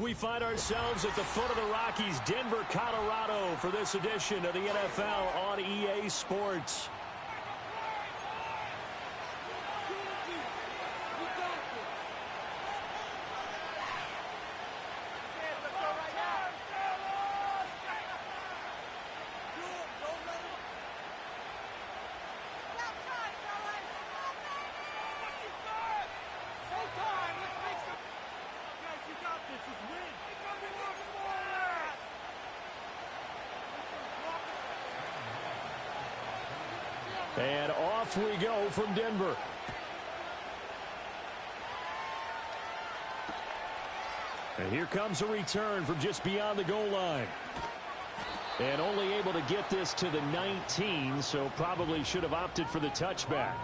We find ourselves at the foot of the Rockies, Denver, Colorado, for this edition of the NFL on EA Sports. And off we go from Denver. And here comes a return from just beyond the goal line. And only able to get this to the 19, so probably should have opted for the touchback.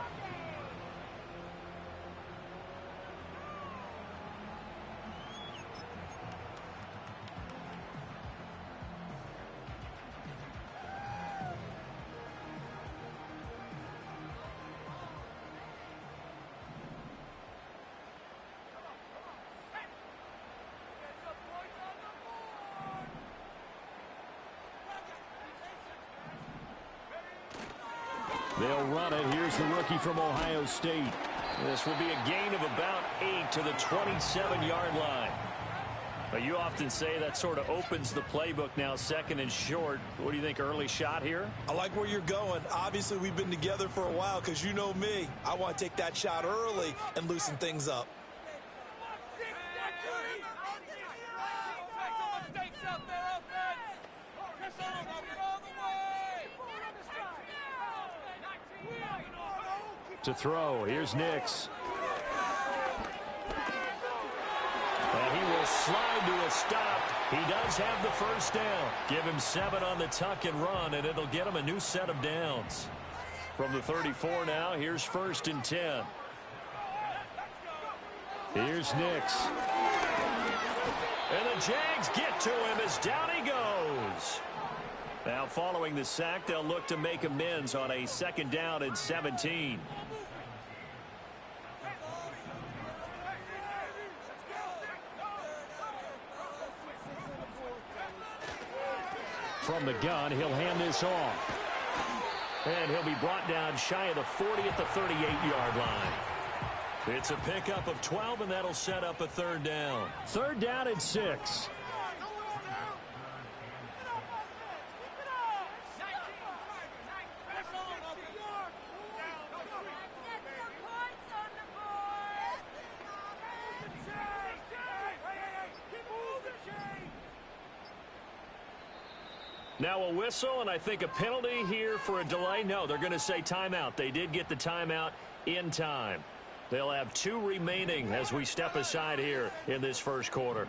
They'll run it. Here's the rookie from Ohio State. This will be a gain of about 8 to the 27-yard line. But you often say that sort of opens the playbook now, second and short. What do you think, early shot here? I like where you're going. Obviously, we've been together for a while because you know me. I want to take that shot early and loosen things up. To throw. Here's Nix. And he will slide to a stop. He does have the first down. Give him 7 on the tuck and run, and it'll get him a new set of downs. From the 34 now, here's 1st and 10. Here's Nix. And the Jags get to him as down he goes. Now following the sack, they'll look to make amends on a 2nd down and 17. From the gun, he'll hand this off. And he'll be brought down shy of the 40 at the 38-yard line. It's a pickup of 12, and that'll set up a 3rd down. 3rd down and 6. Now a whistle, and I think a penalty here for a delay. No, they're going to say timeout. They did get the timeout in time. They'll have 2 remaining as we step aside here in this first quarter.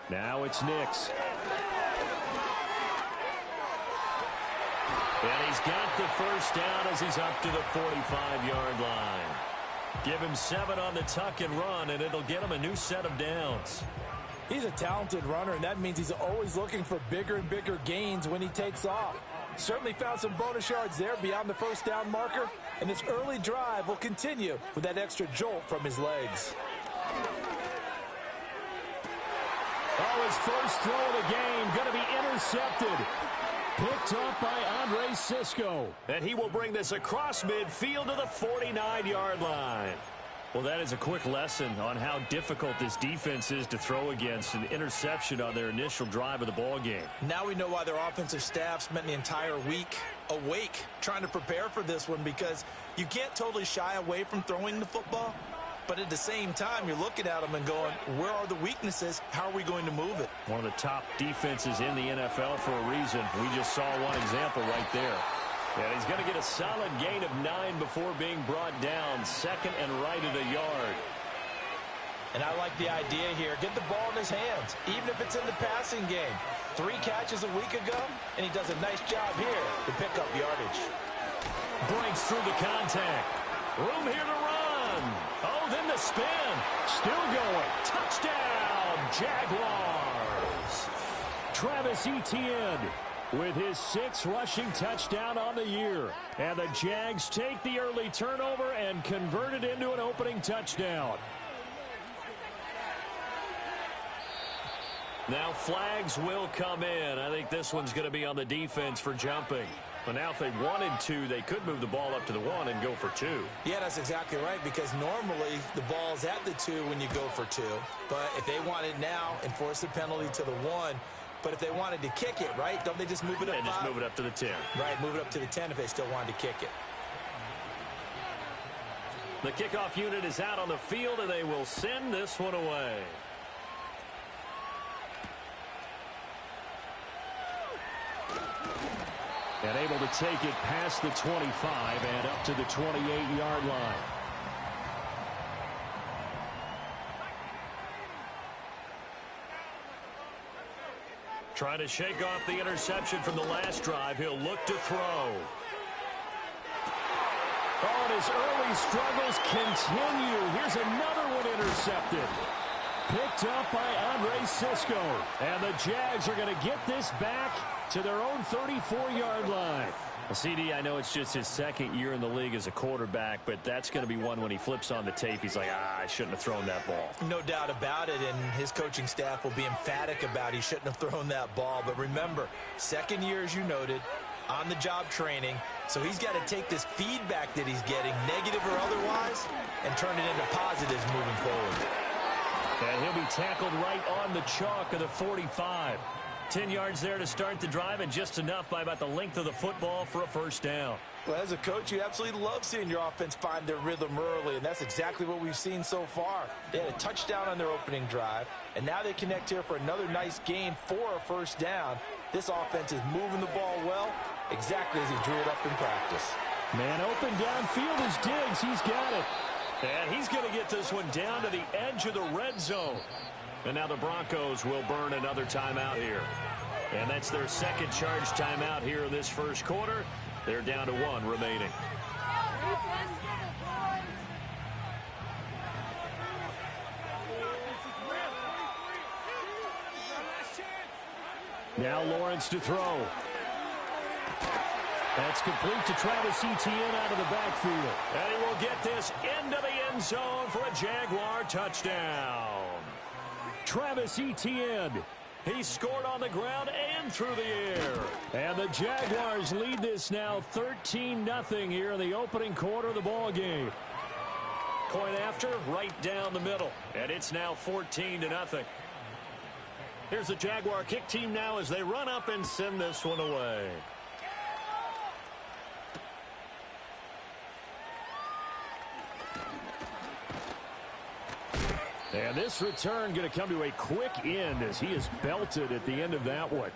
Now it's Nix. And he's got the first down as he's up to the 45-yard line. Give him 7 on the tuck and run, and it'll get him a new set of downs. He's a talented runner, and that means he's always looking for bigger and bigger gains when he takes off. Certainly found some bonus yards there beyond the first down marker, and this early drive will continue with that extra jolt from his legs. Oh, his first throw of the game going to be intercepted. Picked up by Andre Cisco. And he will bring this across midfield to the 49-yard line. Well, that is a quick lesson on how difficult this defense is to throw against. An interception on their initial drive of the ball game. Now we know why their offensive staff spent the entire week awake trying to prepare for this one, because you can't totally shy away from throwing the football. But at the same time, you're looking at them and going, where are the weaknesses? How are we going to move it? One of the top defenses in the NFL for a reason. We just saw one example right there. And he's going to get a solid gain of 9 before being brought down. 2nd and right at a yard. And I like the idea here. Get the ball in his hands, even if it's in the passing game. 3 catches a week ago, and he does a nice job here to pick up yardage. Breaks through the contact. Room here to run. Oh, then the spin. Still going. Touchdown, Jaguars. Travis Etienne with his 6th rushing touchdown on the year. And the Jags take the early turnover and convert it into an opening touchdown. Now flags will come in. I think this one's going to be on the defense for jumping. But now if they wanted to, they could move the ball up to the 1 and go for 2. Yeah, that's exactly right, because normally the ball's at the 2 when you go for 2. But if they want it now, enforce the penalty to the 1. But if they wanted to kick it, right, don't they just move it up? Yeah, just move it up to the 10. Right, move it up to the 10 if they still wanted to kick it. The kickoff unit is out on the field, and they will send this one away. And able to take it past the 25 and up to the 28-yard line. Trying to shake off the interception from the last drive. He'll look to throw. Oh, and his early struggles continue. Here's another one intercepted. Picked up by Andre Cisco. And the Jags are going to get this back to their own 34-yard line. Well, CD, I know it's just his 2nd year in the league as a quarterback, but that's going to be one when he flips on the tape. He's like, I shouldn't have thrown that ball. No doubt about it, and his coaching staff will be emphatic about he shouldn't have thrown that ball. But remember, 2nd year, as you noted, on-the-job training, so he's got to take this feedback that he's getting, negative or otherwise, and turn it into positives moving forward. And he'll be tackled right on the chalk of the 45. 10 yards there to start the drive, and just enough by about the length of the football for a first down. Well, as a coach, you absolutely love seeing your offense find their rhythm early, and that's exactly what we've seen so far. They had a touchdown on their opening drive, and now they connect here for another nice gain for a first down. This offense is moving the ball well, exactly as he drew it up in practice. Man open downfield is Diggs. He's got it. And he's going to get this one down to the edge of the red zone. And now the Broncos will burn another timeout here. And that's their 2nd charge timeout here in this first quarter. They're down to 1 remaining. Now Lawrence to throw. That's complete to Travis Etienne out of the backfield. And he will get this into the end zone for a Jaguar touchdown. Travis Etienne. He scored on the ground and through the air. And the Jaguars lead this now 13-0 here in the opening quarter of the ball game. Point after, right down the middle. And it's now 14-0. Here's the Jaguar kick team now as they run up and send this one away. And this return going to come to a quick end as he is belted at the end of that one.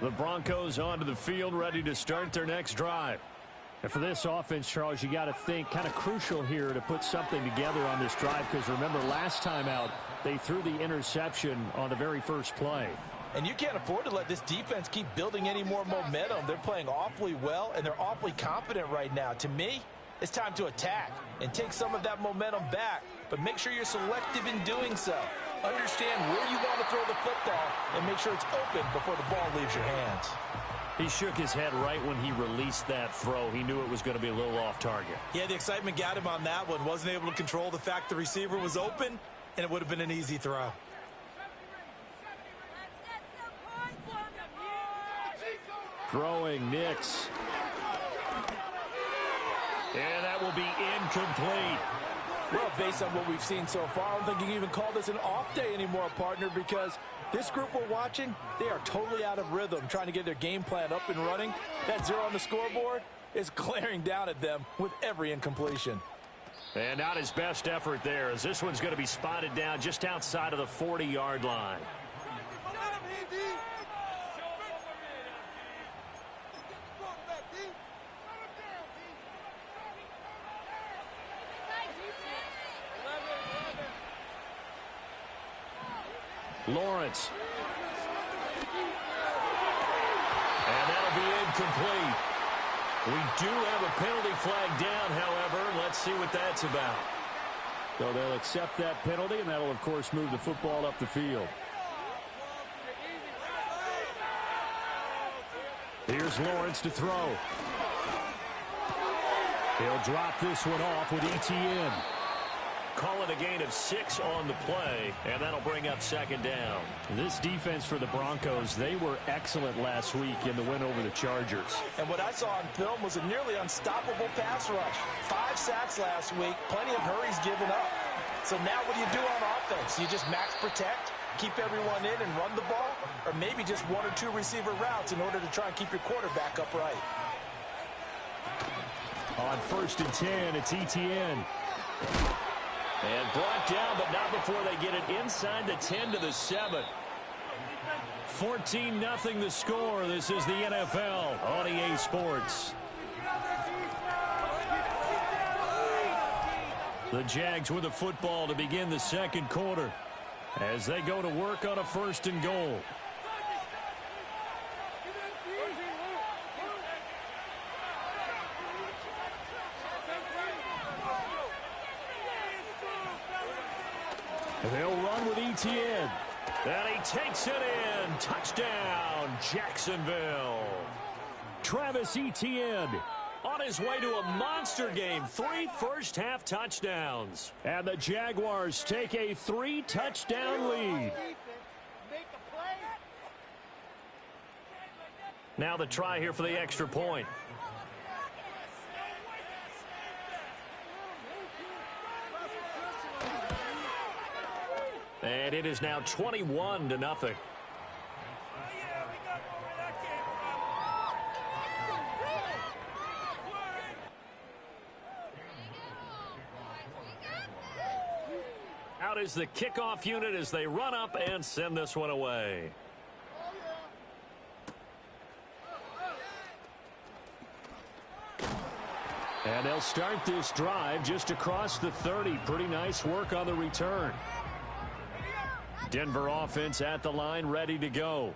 The Broncos onto the field, ready to start their next drive. And for this offense, Charles, you got to think kind of crucial here to put something together on this drive, because remember last time out they threw the interception on the very first play. And you can't afford to let this defense keep building any more momentum. They're playing awfully well, and they're awfully confident right now. To me, it's time to attack and take some of that momentum back, but make sure you're selective in doing so. Understand where you want to throw the football and make sure it's open before the ball leaves your hands. He shook his head right when he released that throw. He knew it was going to be a little off target. Yeah, the excitement got him on that one. Wasn't able to control the fact the receiver was open, and it would have been an easy throw. Throwing Nix. And that will be incomplete. Well, based on what we've seen so far, I don't think you can even call this an off day anymore, partner, because this group we're watching, they are totally out of rhythm, trying to get their game plan up and running. That 0 on the scoreboard is glaring down at them with every incompletion. And not his best effort there, as this one's going to be spotted down just outside of the 40-yard line. Lawrence. And that'll be incomplete. We do have a penalty flag down, however. Let's see what that's about. So they'll accept that penalty, and that'll, of course, move the football up the field. Here's Lawrence to throw. He'll drop this one off with ETN. Call it a gain of 6 on the play, and that'll bring up second down. This defense for the Broncos, they were excellent last week in the win over the Chargers. And what I saw on film was a nearly unstoppable pass rush. 5 sacks last week, plenty of hurries given up. So now what do you do on offense? You just max protect, keep everyone in and run the ball, or maybe just 1 or 2 receiver routes in order to try and keep your quarterback upright. On 1st and 10, it's ETN. And brought down, but not before they get it inside the 10 to the 7. 14-0 the score. This is the NFL on EA Sports. The Jags with the football to begin the second quarter as they go to work on a 1st and goal. They'll run with ETN. And he takes it in. Touchdown, Jacksonville. Travis Etienne on his way to a monster game. 3 first-half touchdowns. And the Jaguars take a 3-touchdown lead. Now the try here for the extra point. And it is now 21-0. Out is the kickoff unit as they run up and send this one away. And they'll start this drive just across the 30. Pretty nice work on the return. Denver offense at the line, ready to go.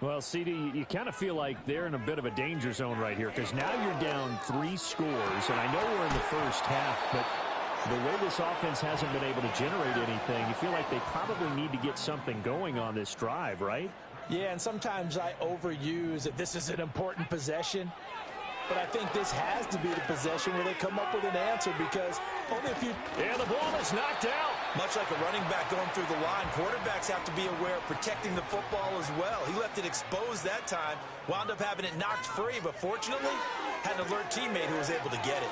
Well, CD, you kind of feel like they're in a bit of a danger zone right here because now you're down 3 scores, and I know we're in the first half, but the way this offense hasn't been able to generate anything, you feel like they probably need to get something going on this drive, right? Yeah, and sometimes I overuse that this is an important possession. But I think this has to be the possession where they come up with an answer because only if you... And the ball is knocked out. Much like a running back going through the line, quarterbacks have to be aware of protecting the football as well. He left it exposed that time, wound up having it knocked free, but fortunately had an alert teammate who was able to get it.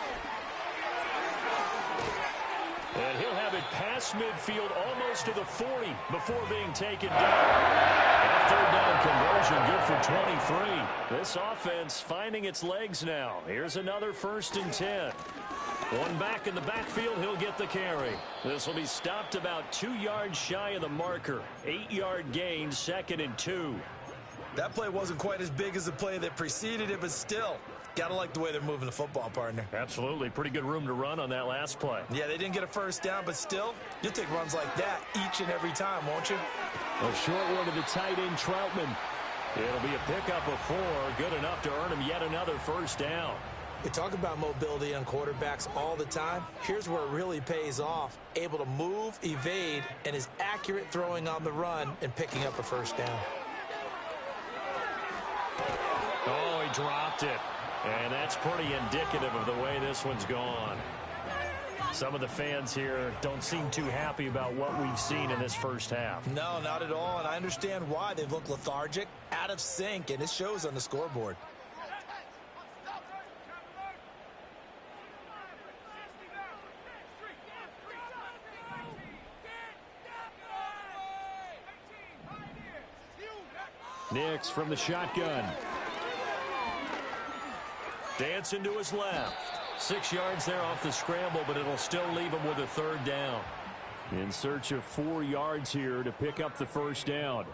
And he'll have it past midfield almost to the 40 before being taken down. Third down conversion, good for 23. This offense finding its legs now. Here's another 1st and 10. One back in the backfield, he'll get the carry. This will be stopped about 2 yards shy of the marker. 8-yard gain, 2nd and 2. That play wasn't quite as big as the play that preceded it, but still, gotta like the way they're moving the football, partner. Absolutely. Pretty good room to run on that last play. Yeah, they didn't get a first down, but still, you'll take runs like that each and every time, won't you? A short one to the tight end, Troutman. It'll be a pickup of 4, good enough to earn him yet another 1st down. We talk about mobility on quarterbacks all the time. Here's where it really pays off. Able to move, evade, and is accurate throwing on the run and picking up a 1st down. Oh, he dropped it. And that's pretty indicative of the way this one's gone. Some of the fans here don't seem too happy about what we've seen in this first half. No, not at all, and I understand why. They've looked lethargic, out of sync, and it shows on the scoreboard. Nix from the shotgun. Dancing to his left. 6 yards there off the scramble, but it'll still leave him with a 3rd down. In search of 4 yards here to pick up the 1st down.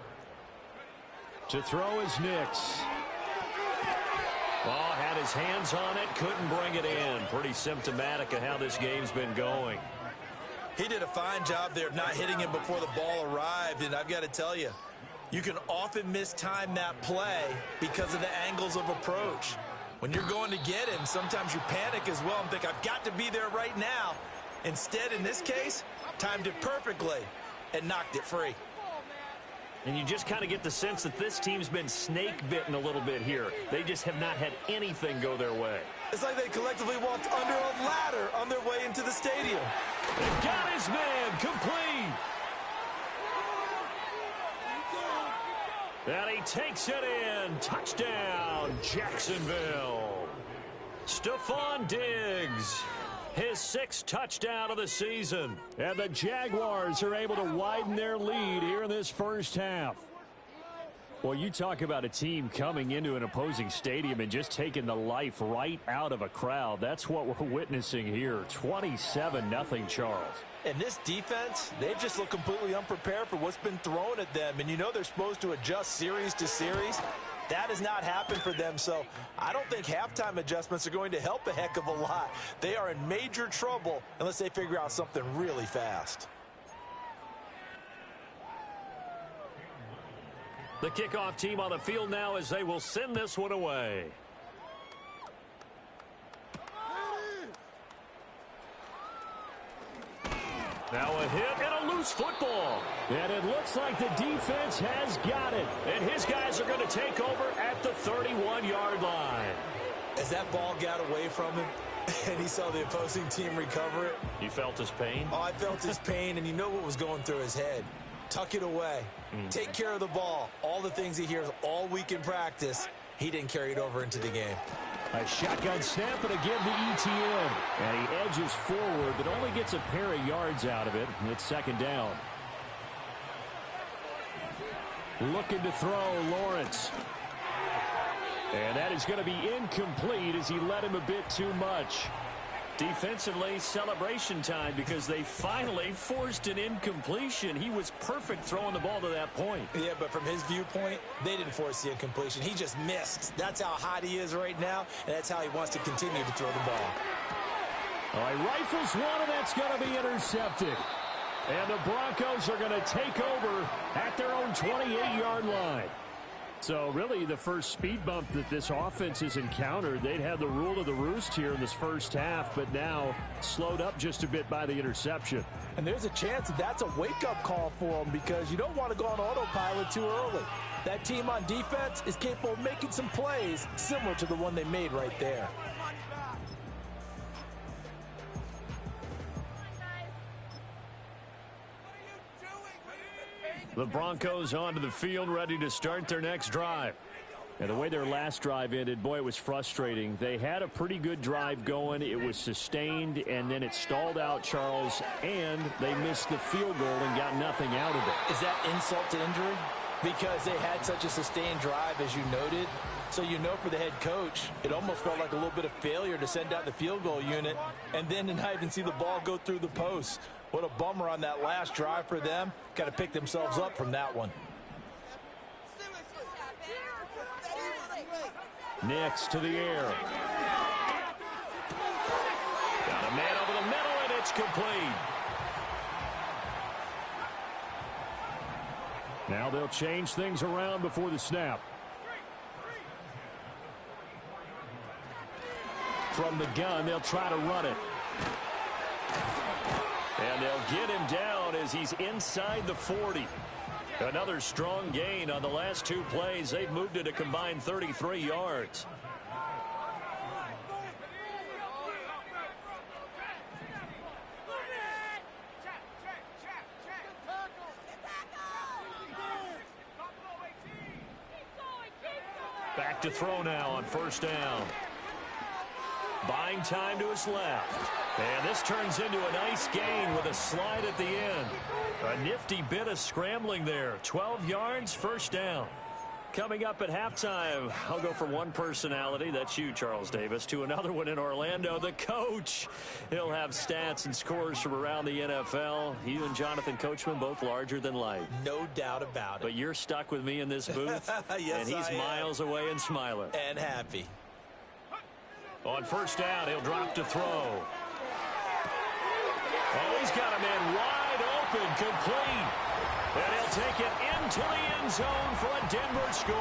To throw is Nix. Oh, had his hands on it, couldn't bring it in. Pretty symptomatic of how this game's been going. He did a fine job there of not hitting him before the ball arrived, and I've got to tell you, you can often mistime that play because of the angles of approach. When you're going to get him, sometimes you panic as well and think, I've got to be there right now. Instead, in this case, timed it perfectly and knocked it free. And you just kind of get the sense that this team's been snake-bitten a little bit here. They just have not had anything go their way. It's like they collectively walked under a ladder on their way into the stadium. And got his man complete. And he takes it in. Touchdown, Jacksonville. Stephon Diggs, his 6th touchdown of the season. And the Jaguars are able to widen their lead here in this first half. Well, you talk about a team coming into an opposing stadium and just taking the life right out of a crowd. That's what we're witnessing here. 27-0, Charles. And this defense, they've just looked completely unprepared for what's been thrown at them. And you know they're supposed to adjust series to series. That has not happened for them, so I don't think halftime adjustments are going to help a heck of a lot. They are in major trouble unless they figure out something really fast. The kickoff team on the field now as they will send this one away. Now a hit and a loose football. And it looks like the defense has got it. And his guys are going to take over at the 31-yard line. As that ball got away from him and he saw the opposing team recover it. You felt his pain? Oh, I felt his pain, and you know what was going through his head. Tuck it away. Take care of the ball. All the things he hears all week in practice, he didn't carry it over into the game. A shotgun snap and again to ETN. And he edges forward, but only gets a pair of yards out of it. And it's 2nd down. Looking to throw, Lawrence. And that is going to be incomplete as he led him a bit too much. Defensively, celebration time because they finally forced an incompletion. He was perfect throwing the ball to that point. Yeah, but from his viewpoint, they didn't force the incompletion. He just missed. That's how hot he is right now, and that's how he wants to continue to throw the ball. All right, rifles one, and that's going to be intercepted. And the Broncos are going to take over at their own 28-yard line. So really the first speed bump that this offense has encountered, they'd had the rule of the roost here in this first half, but now slowed up just a bit by the interception. And there's a chance that that's a wake-up call for them because you don't want to go on autopilot too early. That team on defense is capable of making some plays similar to the one they made right there. The Broncos onto the field, ready to start their next drive. And the way their last drive ended, boy, it was frustrating. They had a pretty good drive going. It was sustained, and then it stalled out, Charles, and they missed the field goal and got nothing out of it. Is that insult to injury? Because they had such a sustained drive, as you noted. So you know for the head coach, it almost felt like a little bit of failure to send out the field goal unit and then to not even see the ball go through the post. What a bummer on that last drive for them. Got to pick themselves up from that one. Next to the air. Got a man over the middle, and it's complete. Now they'll change things around before the snap. From the gun, they'll try to run it. And they'll get him down as he's inside the 40. Another strong gain on the last two plays. They've moved it a combined 33 yards. Back to throw now on first down. Buying time to his left. And this turns into a nice gain with a slide at the end. A nifty bit of scrambling there. 12 yards, first down. Coming up at halftime, I'll go from one personality, that's you, Charles Davis, to another one in Orlando, the coach. He'll have stats and scores from around the NFL. You and Jonathan Coachman, both larger than life. No doubt about it. But you're stuck with me in this booth, yes, and he's miles away and smiling. And happy. On first down, he'll drop to throw. Oh, he's got a man wide open, complete. And he'll take it into the end zone for a Denver score.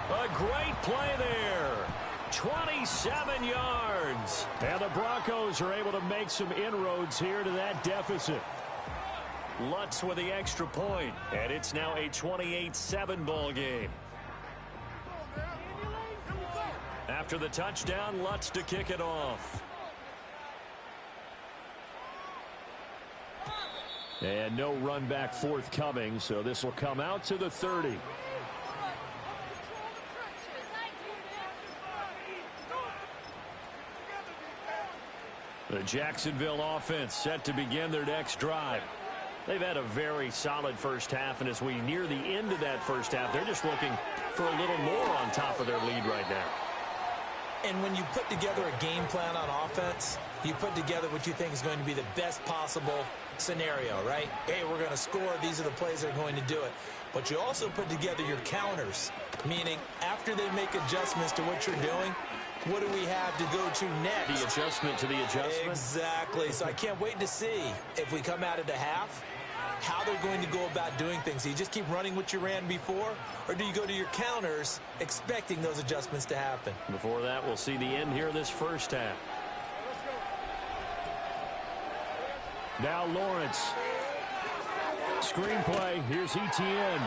A great play there. 27 yards. And the Broncos are able to make some inroads here to that deficit. Lutz with the extra point, and it's now a 28-7 ball game. After the touchdown, Lutz to kick it off. And no run back forthcoming, so this will come out to the 30. The Jacksonville offense set to begin their next drive. They've had a very solid first half, and as we near the end of that first half, they're just looking for a little more on top of their lead right now. And when you put together a game plan on offense, you put together what you think is going to be the best possible scenario, right? Hey, we're going to score. These are the plays that are going to do it. But you also put together your counters, meaning after they make adjustments to what you're doing, what do we have to go to next? The adjustment to the adjustment? Exactly. So I can't wait to see if we come out at a half, how they're going to go about doing things. Do you just keep running what you ran before, or do you go to your counters expecting those adjustments to happen? Before that, we'll see the end here this first half. Now Lawrence. Screenplay. Here's Etienne.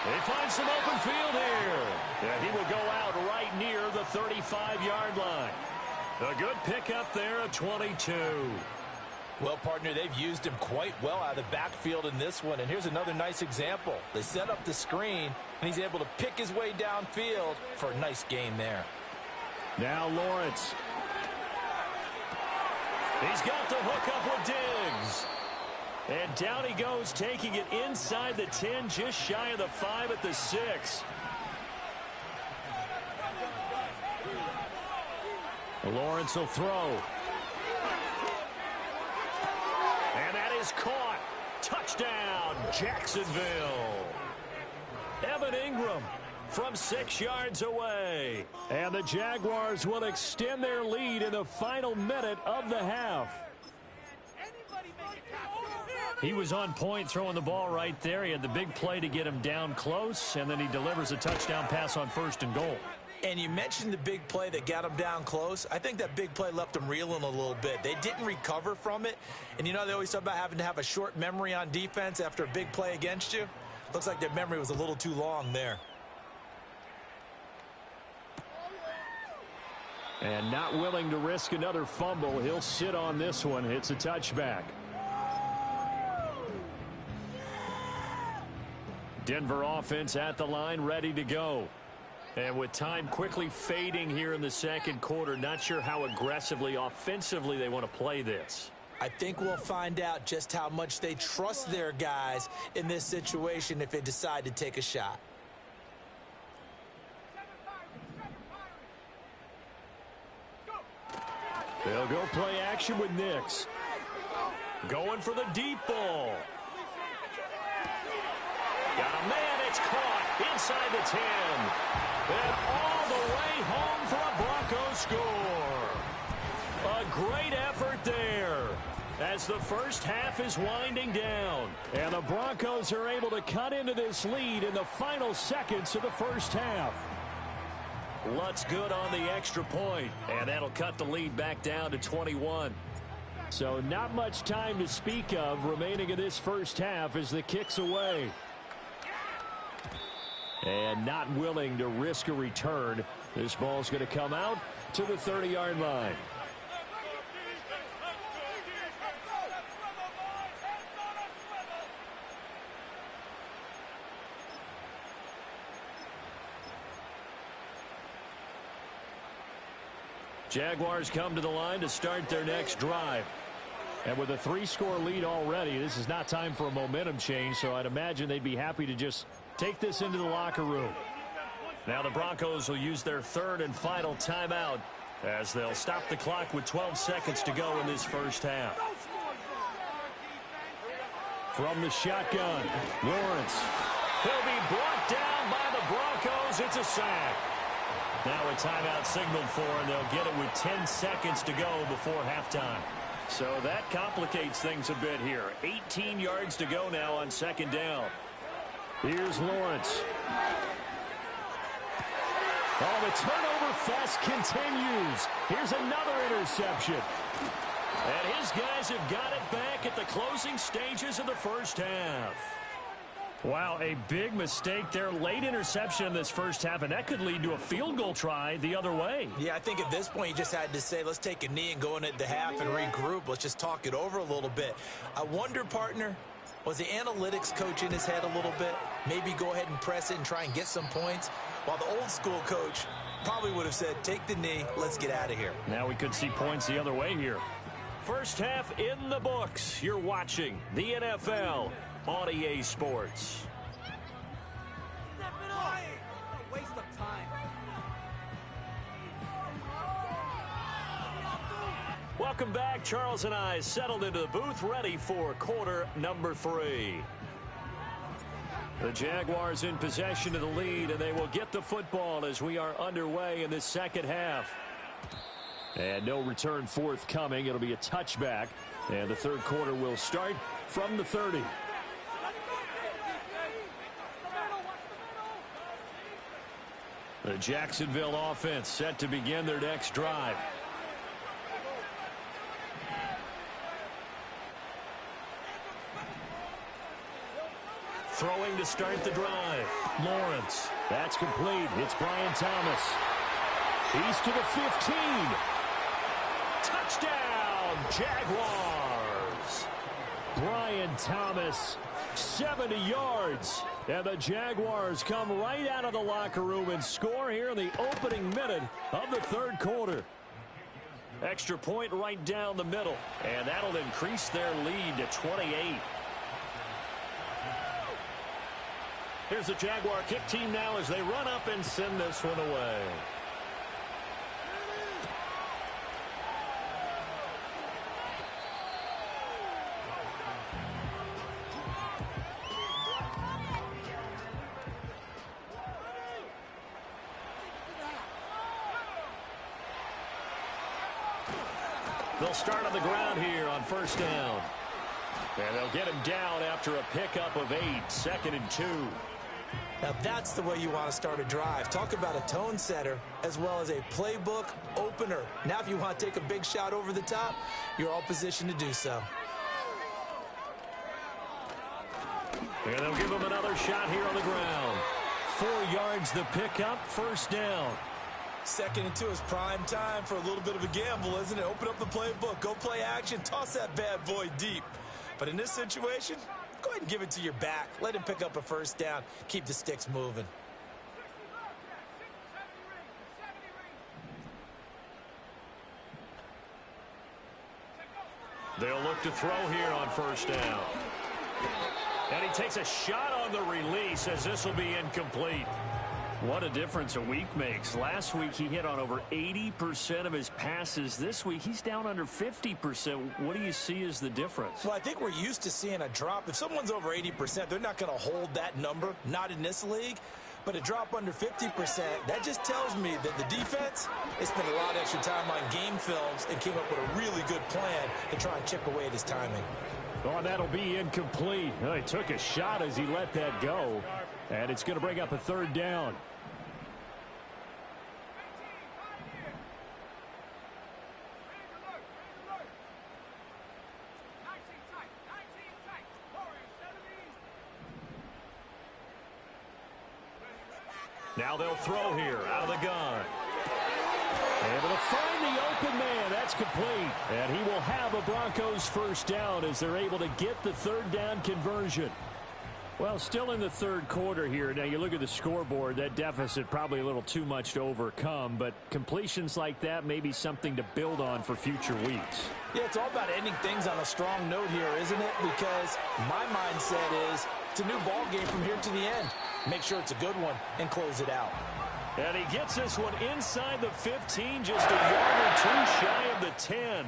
They find some open field here. And he will go out right near the 35-yard line. A good pickup there at 22. Well, partner, they've used him quite well out of the backfield in this one. And here's another nice example. They set up the screen, and he's able to pick his way downfield for a nice gain there. Now Lawrence. He's got the hook up with Diggs. And down he goes, taking it inside the 10, just shy of the 5 at the 6. Lawrence will throw. And that is caught. Touchdown, Jacksonville. Evan Ingram from 6 yards away. And the Jaguars will extend their lead in the final minute of the half. He was on point throwing the ball right there. He had the big play to get him down close, and then he delivers a touchdown pass on 1st and goal. And you mentioned the big play that got him down close. I think that big play left him reeling a little bit. They didn't recover from it. And you know, they always talk about having to have a short memory on defense after a big play against you. Looks like their memory was a little too long there. And not willing to risk another fumble. He'll sit on this one. It's a touchback. Denver offense at the line, ready to go. And with time quickly fading here in the second quarter, not sure how aggressively, offensively they want to play this. I think we'll find out just how much they trust their guys in this situation if they decide to take a shot. They'll go play action with Nix. Going for the deep ball. Got a man, it's caught inside the 10. And all the way home for a Broncos score. A great effort there as the first half is winding down. And the Broncos are able to cut into this lead in the final seconds of the first half. Lutz good on the extra point, and that'll cut the lead back down to 21. So not much time to speak of remaining in this first half as the kick's away. And not willing to risk a return. This ball's going to come out to the 30-yard line. Jaguars come to the line to start their next drive. And with a 3-score lead already, this is not time for a momentum change, so I'd imagine they'd be happy to just take this into the locker room. Now the Broncos will use their 3rd and final timeout as they'll stop the clock with 12 seconds to go in this first half. From the shotgun, Lawrence. He'll be brought down by the Broncos. It's a sack. Now a timeout signaled for, and they'll get it with 10 seconds to go before halftime. So that complicates things a bit here. 18 yards to go now on 2nd down. Here's Lawrence. Oh, the turnover fest continues. Here's another interception. And his guys have got it back at the closing stages of the first half. Wow, a big mistake there. Late interception in this first half, and that could lead to a field goal try the other way. Yeah, I think at this point you just had to say, let's take a knee and go into the half and regroup. Let's just talk it over a little bit. I wonder, partner, was the analytics coach in his head a little bit? Maybe go ahead and press it and try and get some points? While the old school coach probably would have said, take the knee, let's get out of here. Now we could see points the other way here. First half in the books. You're watching the NFL on EA Sports. Waste of time. Welcome back. Charles and I settled into the booth, ready for quarter number 3. The Jaguars in possession of the lead, and they will get the football as we are underway in this second half. And no return forthcoming. It'll be a touchback, and the third quarter will start from the 30. The Jacksonville offense set to begin their next drive. Throwing to start the drive. Lawrence. That's complete. It's Brian Thomas. He's to the 15. Touchdown, Jaguars. Brian Thomas, 70 yards. And the Jaguars come right out of the locker room and score here in the opening minute of the third quarter. Extra point right down the middle. And that'll increase their lead to 28. Here's the Jaguar kick team now as they run up and send this one away. They'll start on the ground here on first down. And they'll get him down after a pickup of 8, 2nd and 2. Now that's the way you want to start a drive. Talk about a tone setter as well as a playbook opener. Now if you want to take a big shot over the top, you're all positioned to do so. And they'll give him another shot here on the ground. 4 yards the pickup, first down. 2nd and 2 is prime time for a little bit of a gamble, isn't it? Open up the playbook, go play action, toss that bad boy deep. But in this situation, go ahead and give it to your back. Let him pick up a first down. Keep the sticks moving. They'll look to throw here on first down. And he takes a shot on the release as this will be incomplete. What a difference a week makes. Last week he hit on over 80% of his passes. This week he's down under 50%. What do you see as the difference? Well, I think we're used to seeing a drop. If someone's over 80%, they're not going to hold that number, not in this league. But a drop under 50%, that just tells me that the defense has spent a lot of extra time on game films and came up with a really good plan to try and chip away at his timing. Oh, that'll be incomplete. Well, he took a shot as he let that go. And it's going to bring up a third down. Now they'll throw here out of the gun. Able to find the open man. That's complete. And he will have a Broncos first down as they're able to get the third down conversion. Well, still in the third quarter here. Now, you look at the scoreboard, that deficit probably a little too much to overcome, but completions like that may be something to build on for future weeks. Yeah, it's all about ending things on a strong note here, isn't it? Because my mindset is it's a new ball game from here to the end. Make sure it's a good one and close it out. And he gets this one inside the 15, just a yard or two shy of the 10.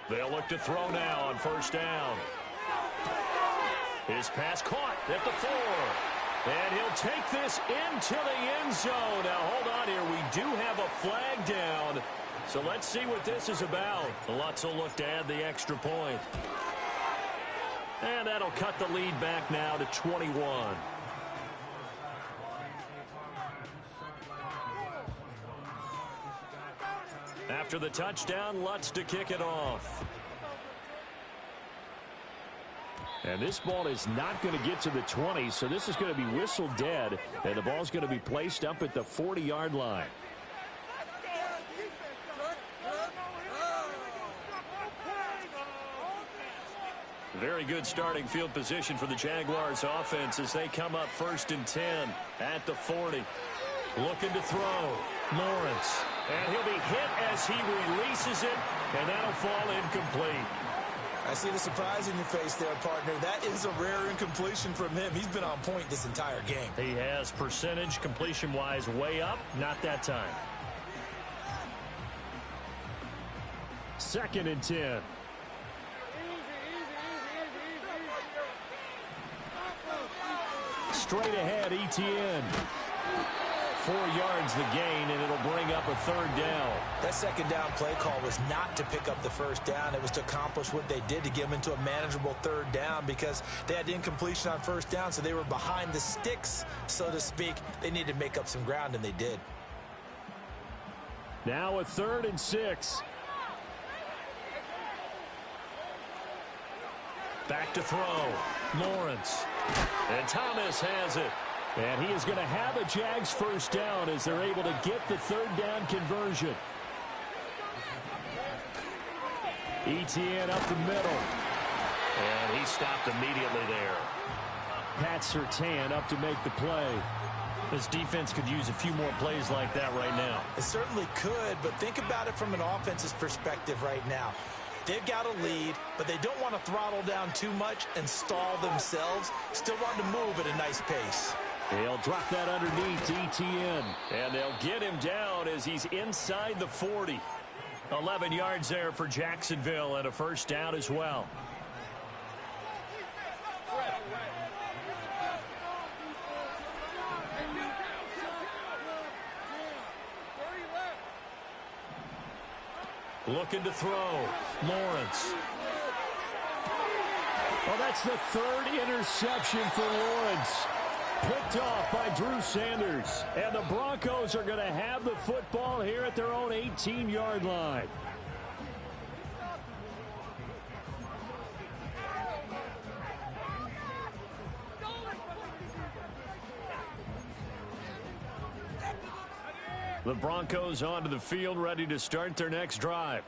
They'll look to throw now on first down. His pass caught at the 4. And he'll take this into the end zone. Now, hold on here. We do have a flag down. So let's see what this is about. Lutz will look to add the extra point. And that'll cut the lead back now to 21. After the touchdown, Lutz to kick it off. And this ball is not going to get to the 20, so this is going to be whistled dead, and the ball is going to be placed up at the 40-yard line. Very good starting field position for the Jaguars offense as they come up 1st and 10 at the 40. Looking to throw. Lawrence. And he'll be hit as he releases it, and that'll fall incomplete. I see the surprise in your face there, partner. That is a rare incompletion from him. He's been on point this entire game. He has percentage completion-wise way up. Not that time. 2nd and 10. Straight ahead, Etienne. 4 yards the gain, and it'll bring up a 3rd down. That 2nd down play call was not to pick up the 1st down. It was to accomplish what they did to get them into a manageable 3rd down because they had incompletion on 1st down, so they were behind the sticks, so to speak. They needed to make up some ground, and they did. Now a 3rd and 6. Back to throw. Lawrence. And Thomas has it. And he is going to have a Jags 1st down as they're able to get the 3rd down conversion. Etienne up the middle. And he stopped immediately there. Pat Surtain up to make the play. This defense could use a few more plays like that right now. It certainly could, but think about it from an offense's perspective right now. They've got a lead, but they don't want to throttle down too much and stall themselves. Still want to move at a nice pace. They'll drop that underneath to Etienne. And they'll get him down as he's inside the 40. 11 yards there for Jacksonville and a 1st down as well. Looking to throw. Lawrence. Oh, that's the 3rd interception for Lawrence. Picked off by Drew Sanders. And the Broncos are going to have the football here at their own 18-yard line. The Broncos onto the field, ready to start their next drive.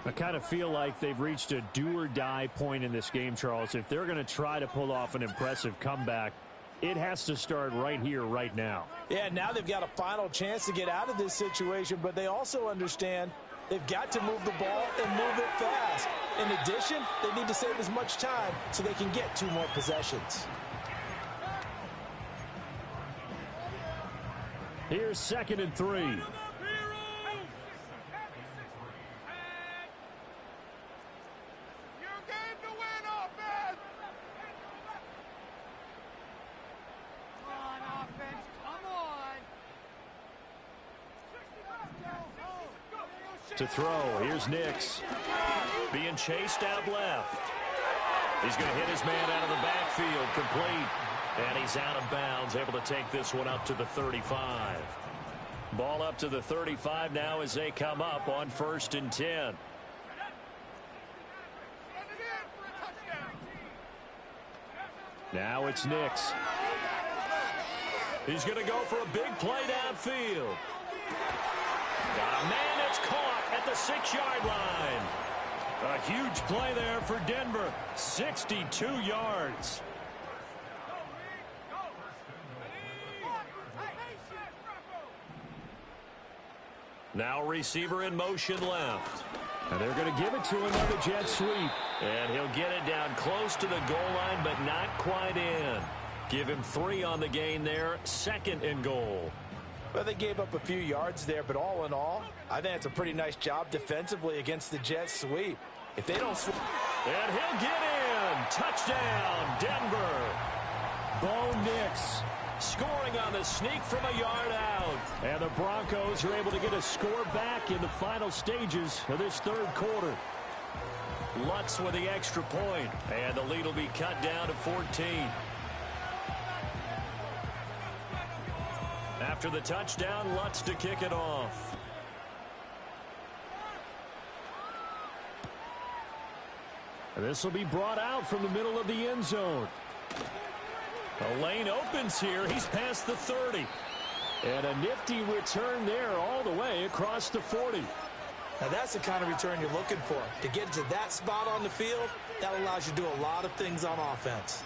I kind of feel like they've reached a do-or-die point in this game, Charles. If they're going to try to pull off an impressive comeback, it has to start right here, right now. Yeah, now they've got a final chance to get out of this situation, but they also understand they've got to move the ball and move it fast. In addition, they need to save as much time so they can get 2 more possessions. Here's 2nd and 3. To throw, here's Nix. Being chased out left. He's going to hit his man out of the backfield, complete. And he's out of bounds, able to take this one up to the 35. Ball up to the 35 now as they come up on 1st and 10. Now it's Nix. He's going to go for a big play downfield. Got a man that's caught at the 6-yard line. A huge play there for Denver. 62 yards. Now receiver in motion left. And they're going to give it to another jet sweep. And he'll get it down close to the goal line, but not quite in. Give him 3 on the gain there. 2nd and goal. Well, they gave up a few yards there, but all in all, I think it's a pretty nice job defensively against the jet sweep. If they don't sweep. And he'll get in. Touchdown, Denver. Bo Nix scoring on the sneak from a yard out. And the Broncos are able to get a score back in the final stages of this 3rd quarter. Lutz with the extra point, and the lead will be cut down to 14. After the touchdown, Lutz to kick it off. This will be brought out from the middle of the end zone. The lane opens here. He's past the 30. And a nifty return there all the way across the 40. Now that's the kind of return you're looking for. To get to that spot on the field, that allows you to do a lot of things on offense.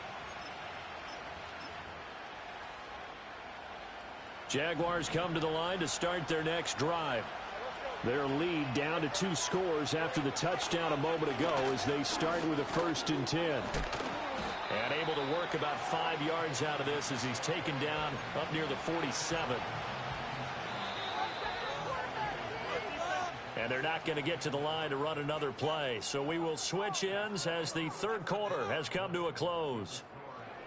Jaguars come to the line to start their next drive. Their lead down to 2 scores after the touchdown a moment ago as they start with a 1st and 10. And able to work about 5 yards out of this as he's taken down up near the 47. And they're not going to get to the line to run another play. So we will switch ends as the 3rd quarter has come to a close.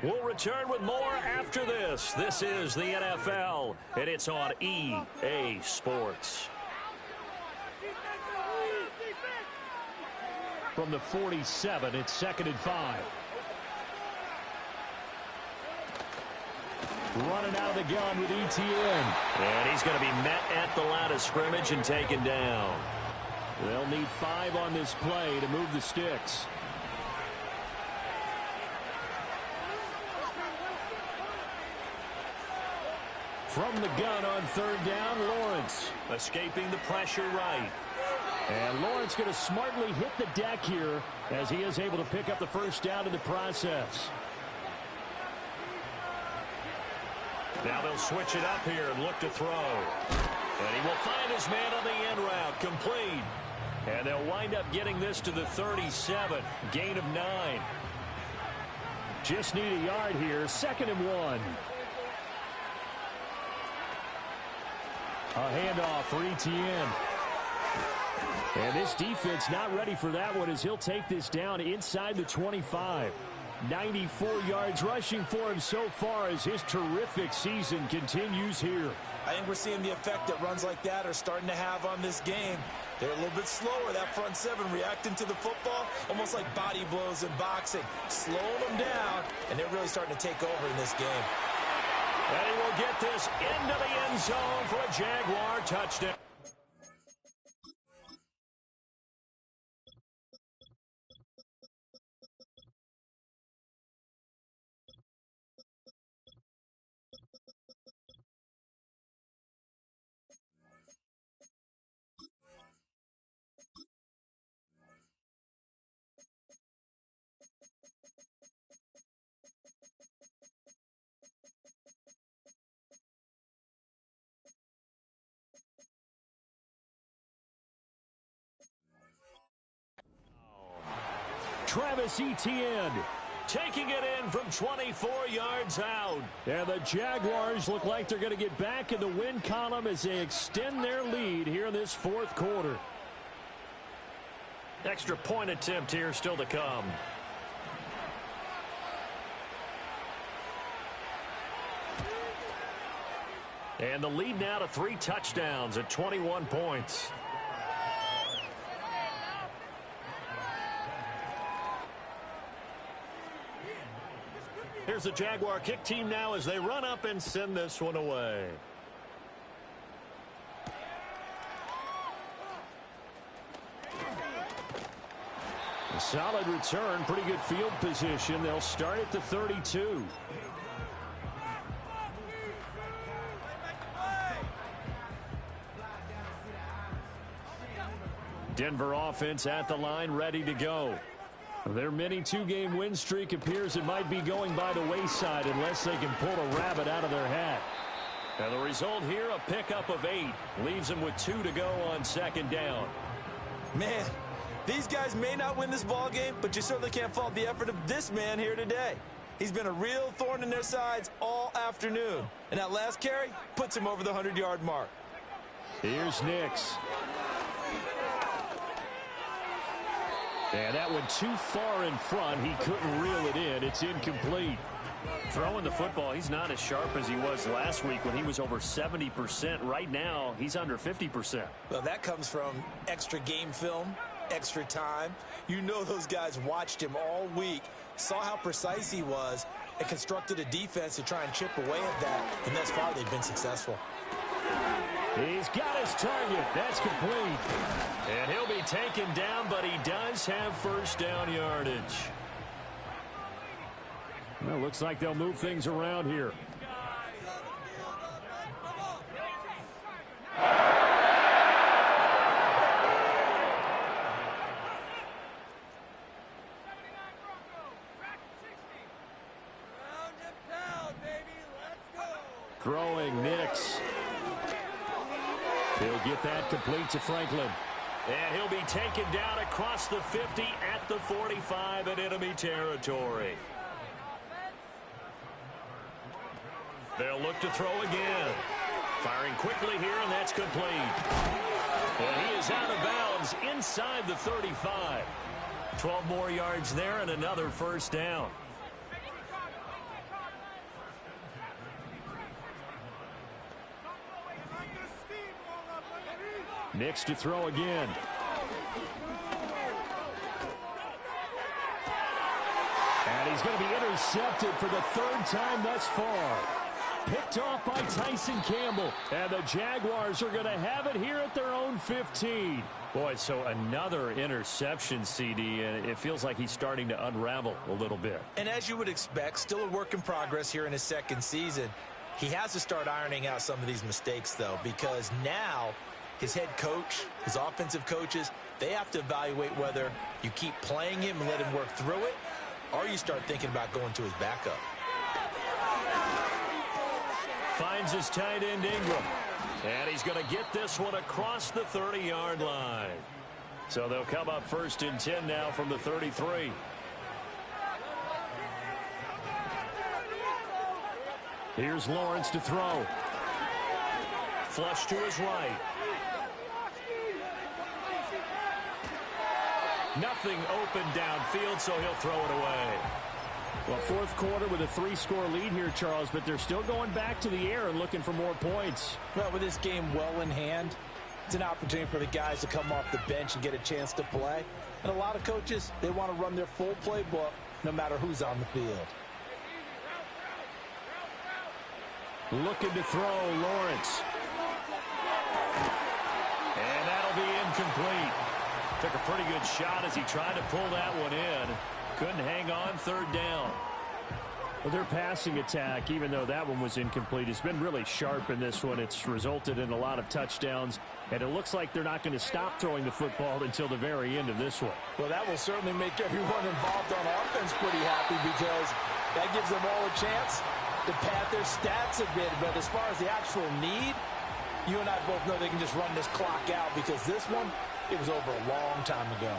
We'll return with more after this. This is the NFL, and it's on EA Sports. From the 47, it's 2nd and 5. Running out of the gun with ETN. And he's going to be met at the line of scrimmage and taken down. They'll need 5 on this play to move the sticks. From the gun on 3rd down, Lawrence. Escaping the pressure right. And Lawrence going to smartly hit the deck here as he is able to pick up the 1st down in the process. Now they'll switch it up here and look to throw. And he will find his man on the end route, complete. And they'll wind up getting this to the 37, gain of 9. Just need a yard here, 2nd and 1. A handoff for ETN. And this defense not ready for that one as he'll take this down inside the 25. 94 yards rushing for him so far as his terrific season continues here. I think we're seeing the effect that runs like that are starting to have on this game. They're a little bit slower, that front 7, reacting to the football, almost like body blows in boxing. Slowing them down, and they're really starting to take over in this game. And he will get this into the end zone for a Jaguar touchdown. Travis Etienne taking it in from 24 yards out. And the Jaguars look like they're going to get back in the win column as they extend their lead here in this 4th quarter. Extra point attempt here still to come. And the lead now to 3 touchdowns at 21 points. Here's the Jaguar kick team now as they run up and send this one away. A solid return, pretty good field position. They'll start at the 32. Denver offense at the line, ready to go. Their mini 2-game win streak appears it might be going by the wayside unless they can pull a rabbit out of their hat. And the result here, a pickup of 8. Leaves them with 2 to go on 2nd down. Man, these guys may not win this ball game, but you certainly can't fault the effort of this man here today. He's been a real thorn in their sides all afternoon. And that last carry puts him over the 100-yard mark. Here's Nix. And that one too far in front. He couldn't reel it in. It's incomplete. Throwing the football, he's not as sharp as he was last week when he was over 70%. Right now, he's under 50%. Well, that comes from extra game film, extra time. You know those guys watched him all week, saw how precise he was, and constructed a defense to try and chip away at that. And thus far, they've been successful. He's got his target. That's complete. And he'll be taken down, but he does have first down yardage. Well, looks like they'll move things around here. Throwing Nix. He'll get that complete to Franklin. And he'll be taken down across the 50 at the 45 in enemy territory. They'll look to throw again. Firing quickly here, and that's complete. And he is out of bounds inside the 35. 12 more yards there and another first down. Nix to throw again. And he's going to be intercepted for the third time thus far. Picked off by Tyson Campbell. And the Jaguars are going to have it here at their own 15. Boy, so another interception, CD, and it feels like he's starting to unravel a little bit. And as you would expect, still a work in progress here in his second season. He has to start ironing out some of these mistakes, though, because now his head coach, his offensive coaches, they have to evaluate whether you keep playing him and let him work through it, or you start thinking about going to his backup. Finds his tight end Ingram. And he's going to get this one across the 30-yard line. So they'll come up first and 10 now from the 33. Here's Lawrence to throw. Flush to his right. Nothing open downfield, so he'll throw it away. Well, fourth quarter with a 3-score lead here, Charles, but they're still going back to the air and looking for more points. Well, with this game well in hand, it's an opportunity for the guys to come off the bench and get a chance to play. And a lot of coaches, they want to run their full playbook no matter who's on the field. Looking to throw, Lawrence. And that'll be incomplete. Took a pretty good shot as he tried to pull that one in. Couldn't hang on, third down. Well, their passing attack, even though that one was incomplete, has been really sharp in this one. It's resulted in a lot of touchdowns, and it looks like they're not going to stop throwing the football until the very end of this one. Well, that will certainly make everyone involved on offense pretty happy because that gives them all a chance to pad their stats a bit. But as far as the actual need, you and I both know they can just run this clock out because this one, it was over a long time ago.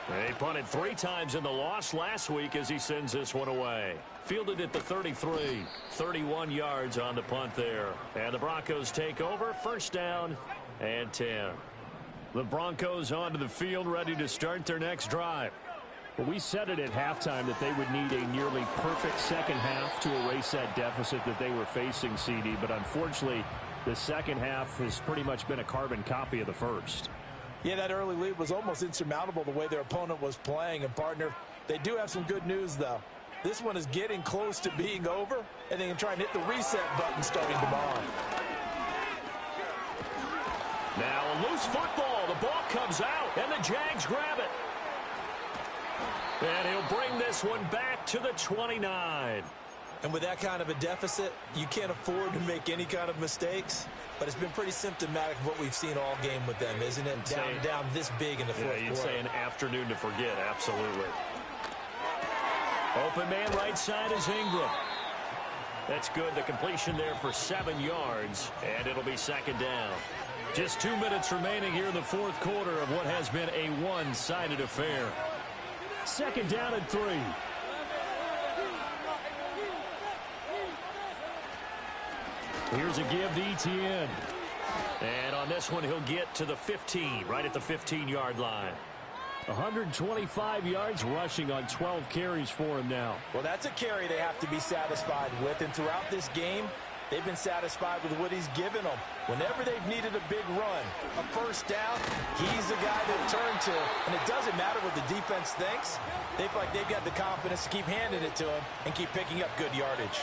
They punted 3 times in the loss last week as he sends this one away. Fielded at the 33. 31 yards on the punt there. And the Broncos take over. First down and 10. The Broncos onto the field ready to start their next drive. Well, we said it at halftime that they would need a nearly perfect second half to erase that deficit that they were facing, CD. But unfortunately, the second half has pretty much been a carbon copy of the first. Yeah, that early lead was almost insurmountable the way their opponent was playing. And, partner, they do have some good news, though. This one is getting close to being over, and they can try and hit the reset button starting tomorrow. Now a loose football. The ball comes out, and the Jags grab it. And he'll bring this one back to the 29. And with that kind of a deficit, you can't afford to make any kind of mistakes. But it's been pretty symptomatic of what we've seen all game with them, isn't it? Down this big in the fourth quarter. You'd say an afternoon to forget, absolutely. Open man right side is Ingram. That's good. The completion there for 7 yards, and it'll be second down. Just 2 minutes remaining here in the fourth quarter of what has been a one-sided affair. Second down and 3. Here's a give to Etienne. And on this one, he'll get to the 15, right at the 15-yard line. 125 yards rushing on 12 carries for him now. Well, that's a carry they have to be satisfied with. And throughout this game, they've been satisfied with what he's given them. Whenever they've needed a big run, a first down, he's the guy to turn to. And it doesn't matter what the defense thinks. They feel like they've got the confidence to keep handing it to him and keep picking up good yardage.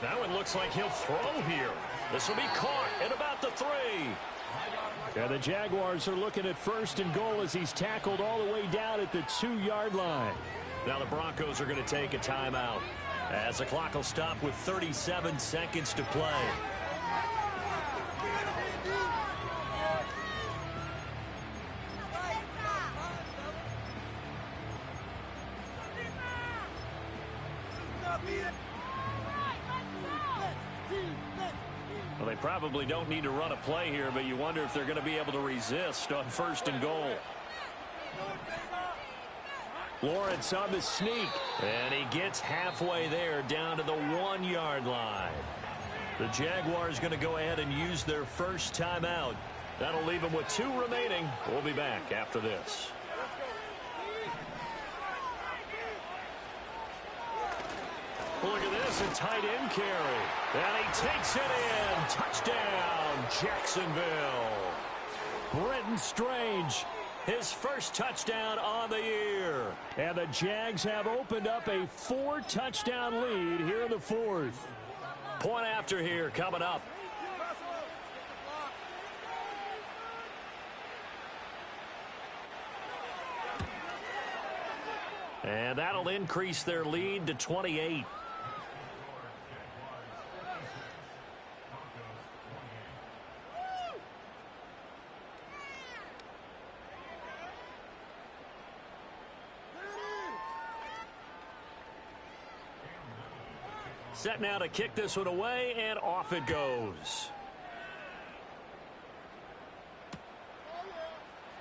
That one looks like he'll throw here. This will be caught at about the 3. And the Jaguars are looking at 1st and goal as he's tackled all the way down at the 2-yard line. Now the Broncos are going to take a timeout as the clock will stop with 37 seconds to play. Well, they probably don't need to run a play here, but you wonder if they're going to be able to resist on 1st and goal. Lawrence on the sneak, and he gets halfway there down to the 1-yard line. The Jaguars going to go ahead and use their first timeout. That'll leave them with 2 remaining. We'll be back after this. Look at this, a tight end carry. And he takes it in. Touchdown, Jacksonville. Brenton Strange, his first touchdown on the year. And the Jags have opened up a 4-touchdown lead here in the 4th. Point after here coming up. And that'll increase their lead to 28. Set now to kick this one away, and off it goes.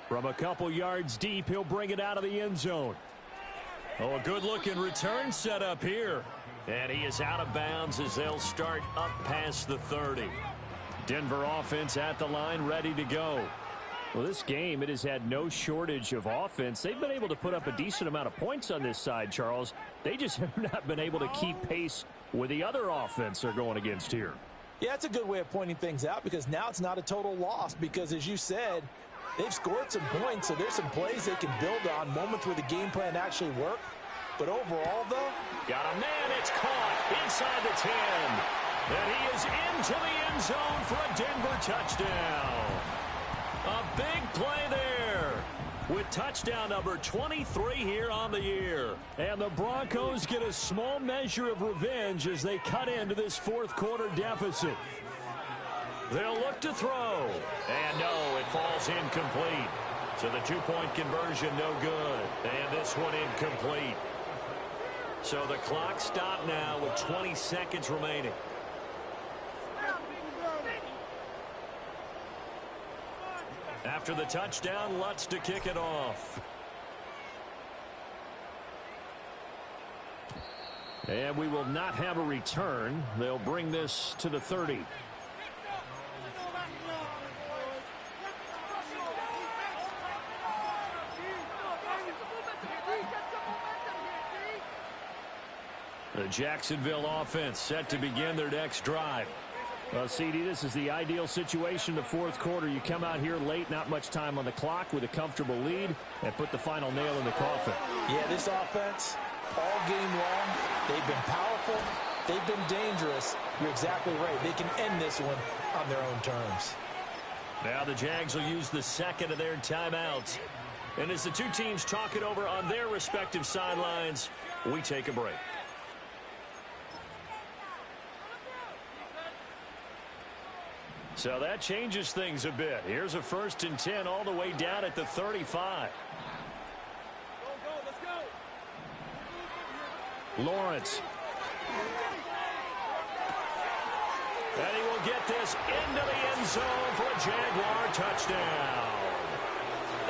From a couple yards deep, he'll bring it out of the end zone. Oh, a good-looking return set up here. And he is out of bounds as they'll start up past the 30. Denver offense at the line, ready to go. Well, this game, it has had no shortage of offense. They've been able to put up a decent amount of points on this side, Charles. They just have not been able to keep pace with the other offense they're going against here. Yeah, that's a good way of pointing things out because now it's not a total loss because, as you said, they've scored some points, so there's some plays they can build on, moments where the game plan actually worked. But overall, though, got a man, it's caught inside the 10. And he is into the end zone for a Denver touchdown. A big play there with touchdown number 23 here on the year. And the Broncos get a small measure of revenge as they cut into this 4th quarter deficit. They'll look to throw. And no, it falls incomplete. So the 2-point conversion no good. And this one incomplete. So the clock stopped now with 20 seconds remaining. After the touchdown, Lutz to kick it off. And we will not have a return. They'll bring this to the 30. The Jacksonville offense set to begin their next drive. Well, CD, this is the ideal situation in the 4th quarter. You come out here late, not much time on the clock with a comfortable lead, and put the final nail in the coffin. Yeah, this offense, all game long, they've been powerful, they've been dangerous. You're exactly right. They can end this one on their own terms. Now the Jags will use the second of their timeouts. And as the two teams talk it over on their respective sidelines, we take a break. So that changes things a bit. Here's a 1st and 10 all the way down at the 35. Lawrence. And he will get this into the end zone for a Jaguar touchdown.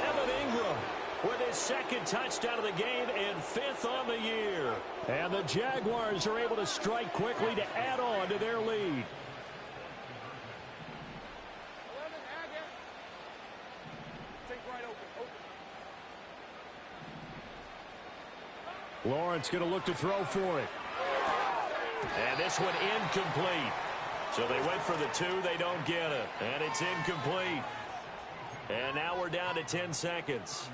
Evan Ingram with his 2nd touchdown of the game and 5th on the year. And the Jaguars are able to strike quickly to add on to their lead. Lawrence going to look to throw for it. And this one incomplete. So they went for the 2. They don't get it. And it's incomplete. And now we're down to 10 seconds.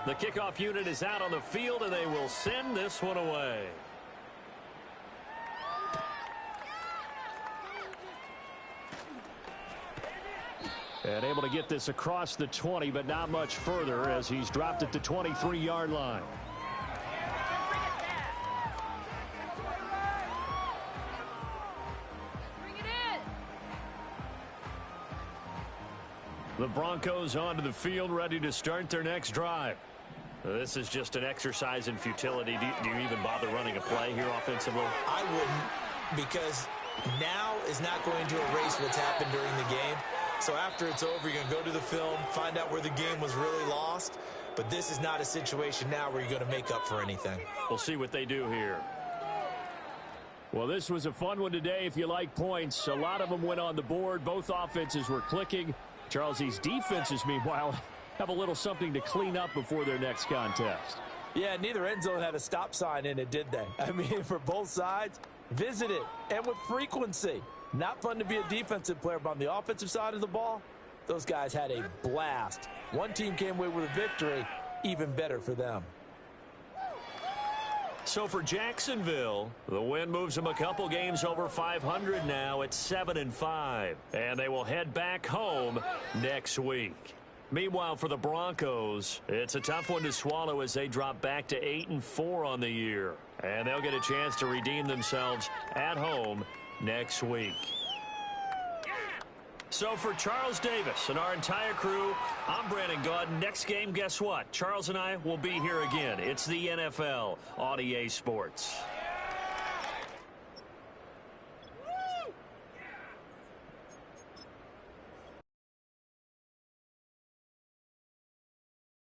The kickoff unit is out on the field, and they will send this one away. And able to get this across the 20, but not much further as he's dropped it to 23-yard line. The Broncos onto the field, ready to start their next drive. This is just an exercise in futility. Do you even bother running a play here offensively? I wouldn't, because now is not going to erase what's happened during the game. So after it's over, you're going to go to the film, find out where the game was really lost. But this is not a situation now where you're going to make up for anything. We'll see what they do here. Well, this was a fun one today if you like points. A lot of them went on the board. Both offenses were clicking. Charles, these defenses, meanwhile, have a little something to clean up before their next contest. Yeah, neither end zone had a stop sign in it, did they? I mean, for both sides, visit it, and with frequency. Not fun to be a defensive player, but on the offensive side of the ball, those guys had a blast. One team came away with a victory, even better for them. So for Jacksonville, the win moves them a couple games over 500 now at 7-5. And they will head back home next week. Meanwhile, for the Broncos, it's a tough one to swallow as they drop back to 8-4 on the year. And they'll get a chance to redeem themselves at home next week. So for Charles Davis and our entire crew, I'm Brandon Gaudin. Next game, guess what? Charles and I will be here again. It's the NFL on EA Sports.